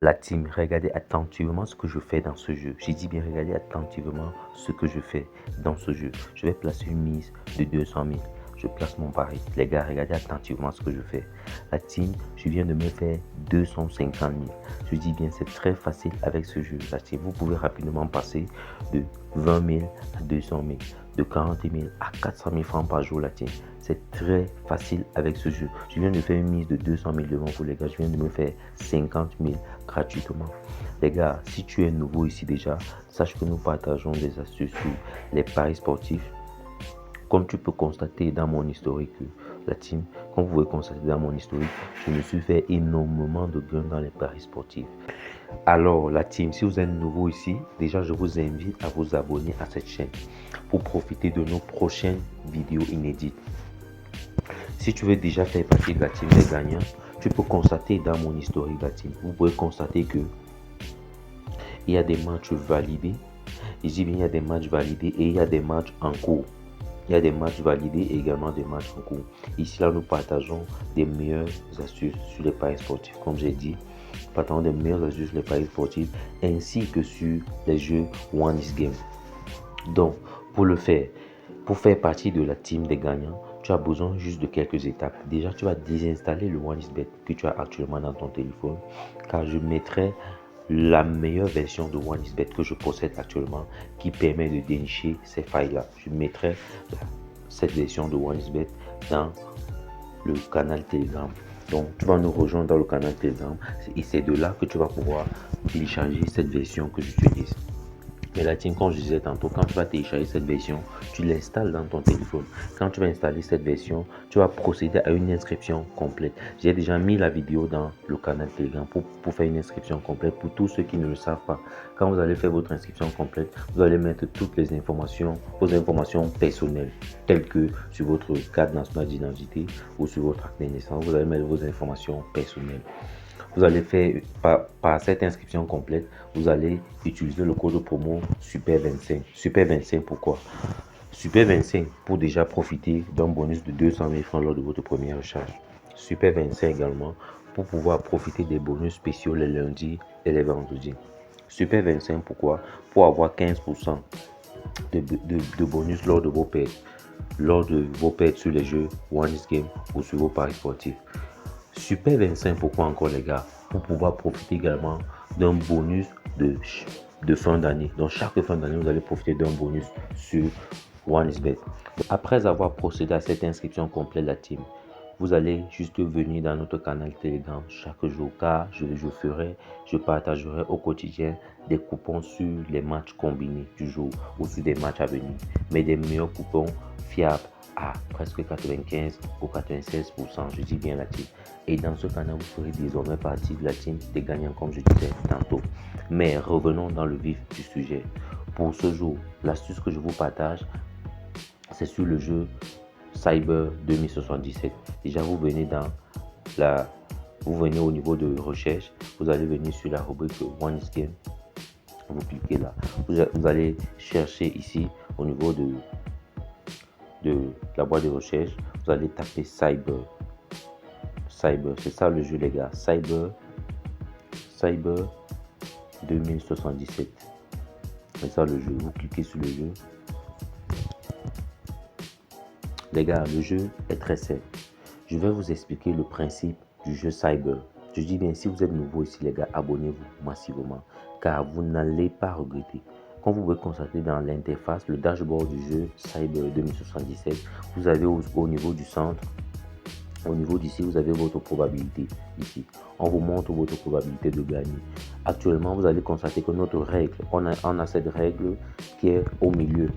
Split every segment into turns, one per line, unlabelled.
La team, regardez attentivement ce que je fais dans ce jeu. J'ai dit bien, regardez attentivement ce que je fais dans ce jeu. Je vais placer une mise de 200 000. Je place mon pari. Les gars, regardez attentivement ce que je fais. La team, je viens de me faire 250 000. Je dis bien, c'est très facile avec ce jeu. La team, vous pouvez rapidement passer de 20 000 à 200 000, de 40 000 à 400 000 francs par jour, la team. C'est très facile avec ce jeu. Je viens de faire une mise de 200 000 devant vous, les gars. Je viens de me faire 50 000 gratuitement. Les gars, si tu es nouveau ici déjà, sache que nous partageons des astuces sur les paris sportifs. Comme tu peux constater dans mon historique, la team, comme vous pouvez constater dans mon historique, je me suis fait énormément de gains dans les paris sportifs. Alors, la team, si vous êtes nouveau ici, déjà, je vous invite à vous abonner à cette chaîne pour profiter de nos prochaines vidéos inédites. Si tu veux déjà faire partie de la team des gagnants, tu peux constater dans mon historique de la team, vous pouvez constater que il y a des matchs validés. Je dis bien, il y a des matchs validés et il y a des matchs en cours. Il y a des matchs validés et également des matchs en cours. Ici, là, nous partageons des meilleures astuces sur les paris sportifs. Comme j'ai dit, nous partageons des meilleures astuces sur les paris sportifs ainsi que sur les jeux One is Game. Donc, pour le faire, pour faire partie de la team des gagnants, tu as besoin juste de quelques étapes. Déjà, tu vas désinstaller le OneXBet que tu as actuellement dans ton téléphone, car je mettrai la meilleure version de OneXBet que je possède actuellement qui permet de dénicher ces failles-là. Je mettrai cette version de OneXBet dans le canal Telegram. Donc, tu vas nous rejoindre dans le canal Telegram et c'est de là que tu vas pouvoir télécharger cette version que j'utilise. Mais la team, comme je disais tantôt, quand tu vas télécharger cette version, tu l'installes dans ton téléphone. Quand tu vas installer cette version, tu vas procéder à une inscription complète. J'ai déjà mis la vidéo dans le canal Telegram pour faire une inscription complète. Pour tous ceux qui ne le savent pas, quand vous allez faire votre inscription complète, vous allez mettre toutes les informations, vos informations personnelles, telles que sur votre carte nationale d'identité ou sur votre acte de naissance. Vous allez mettre vos informations personnelles. Vous allez faire par cette inscription complète, vous allez utiliser le code promo SUPER25. SUPER25 pourquoi? SUPER25 pour déjà profiter d'un bonus de 200 000 francs lors de votre première recharge. SUPER25 également pour pouvoir profiter des bonus spéciaux les lundis et les vendredis. SUPER25 pourquoi? Pour avoir 15% de bonus lors de vos pertes. Lors de vos pertes sur les jeux One Game ou sur vos paris sportifs. SUPER25 pourquoi encore les gars? Pour pouvoir profiter également d'un bonus de fin d'année. Donc chaque fin d'année, vous allez profiter d'un bonus sur OneXBet. Après avoir procédé à cette inscription complète de la team, vous allez juste venir dans notre canal Telegram chaque jour car je partagerai au quotidien des coupons sur les matchs combinés du jour ou sur des matchs à venir. Mais des meilleurs coupons fiables à presque 95 ou 96%, je dis bien la team. Et dans ce canal, vous ferez désormais partie de la team des gagnants comme je disais tantôt. Mais revenons dans le vif du sujet. Pour ce jour, l'astuce que je vous partage, c'est sur le jeu Cyber 2077. Déjà, vous venez au niveau de recherche, vous allez venir sur la rubrique One Game. Vous cliquez là. Vous allez chercher ici au niveau de la boîte de recherche. Vous allez taper Cyber. Cyber, c'est ça le jeu les gars. Cyber 2077. C'est ça le jeu. Vous cliquez sur le jeu. Les gars, le jeu est très simple. Je vais vous expliquer le principe du jeu Cyber. Je dis bien, si vous êtes nouveau ici, les gars, abonnez-vous massivement, car vous n'allez pas regretter. Comme vous pouvez constater dans l'interface, le dashboard du jeu Cyber 2077, vous avez au niveau du centre, au niveau d'ici, vous avez votre probabilité. Ici, on vous montre votre probabilité de gagner. Actuellement, vous allez constater que notre règle, on a cette règle qui est au milieu.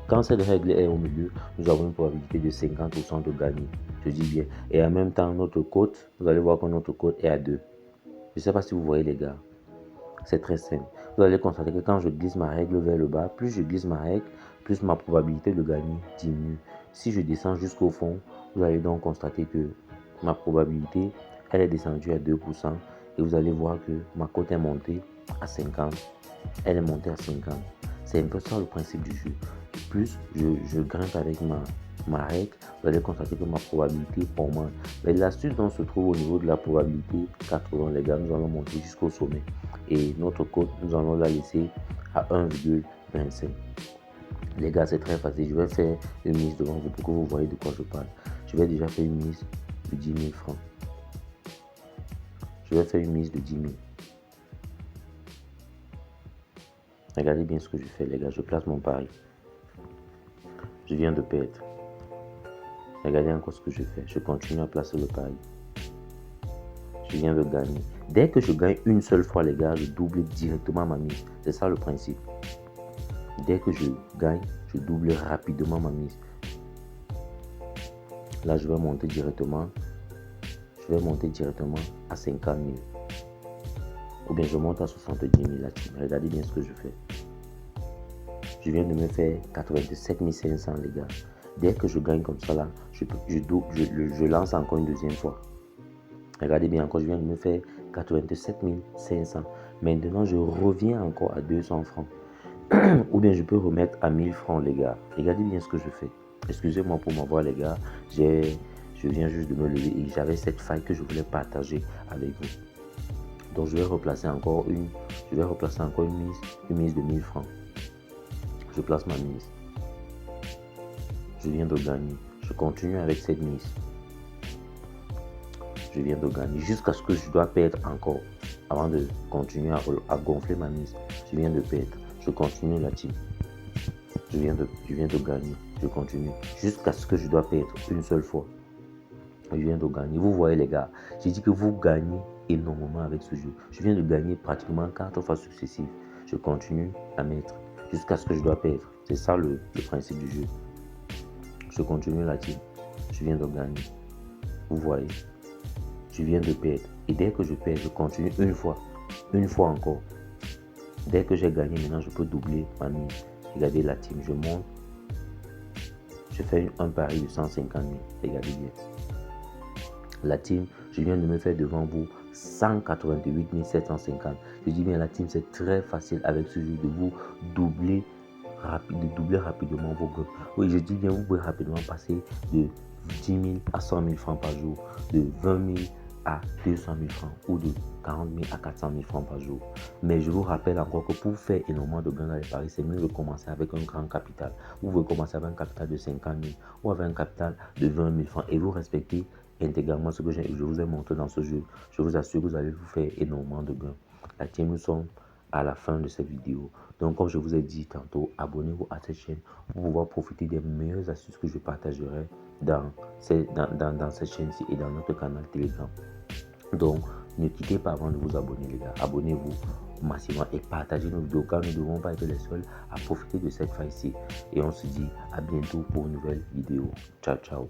Quand cette règle est au milieu, nous avons une probabilité de 50% de gagner. Je dis bien. Et en même temps, notre cote, vous allez voir que notre cote est à 2. Je ne sais pas si vous voyez les gars. C'est très simple. Vous allez constater que quand je glisse ma règle vers le bas, plus je glisse ma règle, plus ma probabilité de gagner diminue. Si je descends jusqu'au fond, vous allez donc constater que ma probabilité, elle est descendue à 2%. Et vous allez voir que ma cote est montée à 50. Elle est montée à 50. C'est un peu ça le principe du jeu. Plus je grimpe avec m'arrête, vous allez constater que ma probabilité augmente. Mais l'astuce dont se trouve au niveau de la probabilité 80, les gars, nous allons monter jusqu'au sommet. Et notre cote, nous allons la laisser à 1,25. Les gars, c'est très facile. Je vais faire une mise devant vous pour que vous voyez de quoi je parle. Je vais déjà faire une mise de 10 000 francs. Je vais faire une mise de 10 000. Regardez bien ce que je fais, les gars. Je place mon pari. Je viens de perdre. Regardez encore ce que je fais. Je continue à placer le pari. Je viens de gagner. Dès que je gagne une seule fois, les gars, je double directement ma mise. C'est ça le principe. Dès que je gagne, je double rapidement ma mise. Là, je vais monter directement. Je vais monter directement à 50 000. Ou bien je monte à 70 000 la team. Regardez bien ce que je fais. Je viens de me faire 87 500, les gars. Dès que je gagne comme ça là, je lance encore une deuxième fois. Regardez bien encore, je viens de me faire 87 500. Maintenant, je reviens encore à 200 francs. Ou bien je peux remettre à 1000 francs, les gars. Regardez bien ce que je fais. Excusez-moi pour m'avoir, les gars. Je viens juste de me lever et j'avais cette faille que je voulais partager avec vous. Donc, je vais replacer encore une mise de 1000 francs. Je place ma mise. Je viens de gagner. Je continue avec cette mise. Je viens de gagner jusqu'à ce que je dois perdre encore avant de continuer à gonfler ma mise. Je viens de perdre. Je continue la team. Je viens de gagner. Je continue jusqu'à ce que je dois perdre une seule fois. Je viens de gagner. Vous voyez, les gars, j'ai dit que vous gagnez énormément avec ce jeu. Je viens de gagner pratiquement 4 fois successives. Je continue à mettre jusqu'à ce que je dois perdre. C'est ça le principe du jeu. Je continue la team. Je viens de gagner. Vous voyez, je viens de perdre. Et dès que je perds, je continue une fois encore. Dès que j'ai gagné, maintenant je peux doubler ma mise. Regardez la team, je monte. Je fais un pari de 150 000. Regardez bien. La team, je viens de me faire devant vous 188 750. Je dis bien, la team, c'est très facile avec ce jeu de vous doubler rapidement vos gains. Oui, je dis bien, vous pouvez rapidement passer de 10 000 à 100 000 francs par jour, de 20 000 à 200 000 francs ou de 40 000 à 400 000 francs par jour. Mais je vous rappelle encore que pour faire énormément de gains dans les paris, c'est mieux de commencer avec un grand capital. Vous pouvez commencer avec un capital de 50 000 ou avec un capital de 20 000 francs et vous respectez intégralement ce que je vous ai montré dans ce jeu. Je vous assure que vous allez vous faire énormément de gains. La team, nous sommes à la fin de cette vidéo. Donc, comme je vous ai dit tantôt, abonnez-vous à cette chaîne pour pouvoir profiter des meilleures astuces que je partagerai dans cette chaîne-ci et dans notre canal Telegram. Donc, ne quittez pas avant de vous abonner, les gars. Abonnez-vous massivement et partagez nos vidéos car nous ne devons pas être les seuls à profiter de cette faille-ci. Et on se dit à bientôt pour une nouvelle vidéo. Ciao, ciao.